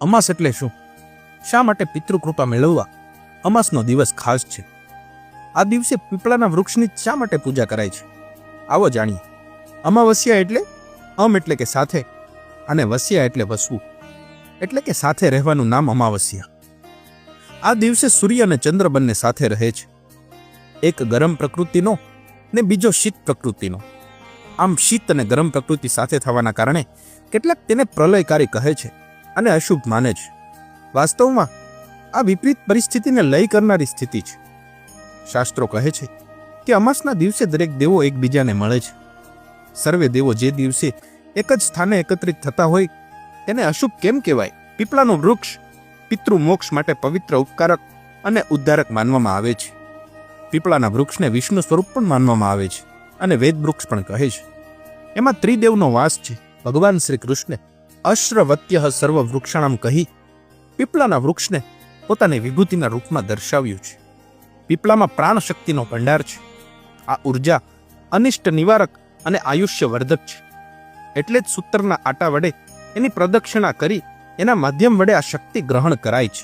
અમાસ એટલે શું? શા માટે પિતૃકૃપા મેળવવા અમાસનો દિવસ ખાસ છે? આ દિવસે પીપળાના વૃક્ષની શા માટે પૂજા કરાય છે? આવો જાણીએ. અમાવસ્યા એટલે એટલે કે સાથે, અને વસ્યા એટલે વસવું, એટલે કે સાથે રહેવાનું નામ અમાવસ્યા. આ દિવસે સૂર્ય અને ચંદ્ર બંને સાથે રહે છે. એક ગરમ પ્રકૃતિનો ને બીજો શીત પ્રકૃતિનો. આમ શીત અને ગરમ પ્રકૃતિ સાથે થવાના કારણે કેટલાક તેને પ્રલયકારી કહે છે અને અશુભ માને છે. વાસ્તવમાં આ વિપરીત પરિસ્થિતિને લય કરનારી સ્થિતિ છે. શાસ્ત્રો કહે છે કે અમાસના દિવસે દરેક દેવો એકબીજાને મળે છે. સર્વે દેવો જે દિવસે એક જ સ્થાને એકત્રિત થતા હોય તેને અશુભ કેમ કહેવાય? પીપળાનું વૃક્ષ પિતૃ મોક્ષ માટે પવિત્ર, ઉપકારક અને ઉદ્ધારક માનવામાં આવે છે. પીપળાના વૃક્ષને વિષ્ણુ સ્વરૂપ પણ માનવામાં આવે છે અને વેદ વૃક્ષ પણ કહે છે. એમાં ત્રિદેવનો વાસ છે. ભગવાન શ્રી કૃષ્ણે અશ્રવત્ય સર્વ વૃક્ષાણામ કહી પીપળાના વૃક્ષને પોતાની વિભૂતિના રૂપમાં દર્શાવ્યું છે. પીપળામાં પ્રાણ શક્તિનો ભંડાર છે. આ ઉર્જા અનિષ્ટ નિવારક અને આયુષ્ય વર્ધક છે. એટલે જ સૂતરના આટા વડે એની પ્રદક્ષિણા કરી એના માધ્યમ વડે આ શક્તિ ગ્રહણ કરાય છે.